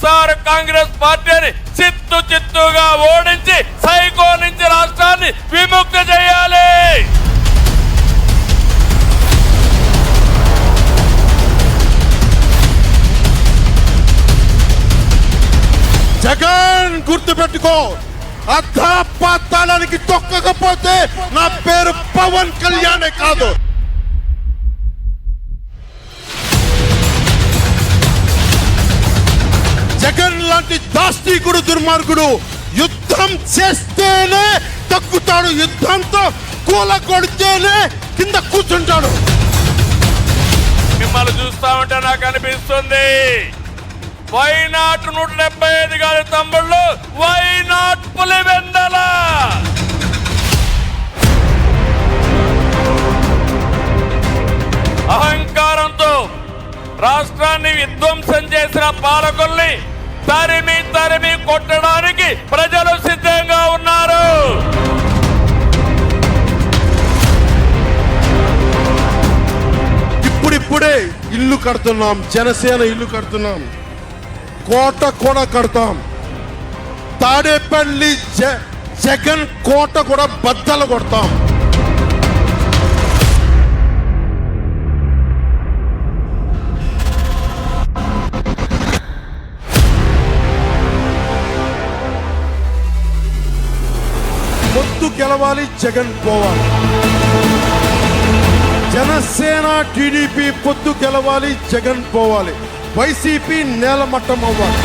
వైఎస్ఆర్ కాంగ్రెస్ పార్టీని చిత్తుగా ఓడించి సైకో నుంచి రాష్ట్రాన్ని విముక్తి చేయాలి. జగన్ గుర్తుపెట్టుకో, అధాపాతాళానికి తొక్కకపోతే నా పేరు పవన్ కళ్యాణే కాదు. జగన్ లాంటి దాష్టీకుడు దుర్మార్గుడు యుద్ధం చేస్తేనే తగ్గుతాడు, యుద్ధంతో కూల కొడితేనే కింద కూర్చుంటాడు. మిమ్మల్ని చూస్తా ఉంటే నాకు అనిపిస్తుంది వైనాట్ 175 గారి తమ్ముళ్ళు, వైనాట్ పులివెందల. అహంకారంతో రాష్ట్రాన్ని విధ్వంసం చేసిన పాలకుల్ని తరిమి కొట్టడానికి ప్రజలు సిద్ధంగా ఉన్నారు. ఇప్పుడిప్పుడే ఇల్లు కడుతున్నాం, జనసేన ఇల్లు కడుతున్నాం, కోట కూడా కడతాం. తాడేపల్లి జగన్ కోట కూడా బద్దలు కొడతాం. పొత్తు గెలవాలి, జగన్ పోవాలి. జనసేన టీడీపీ పొత్తు గెలవాలి, జగన్ పోవాలి. వైసీపీ నేలమట్టం అవ్వాలి.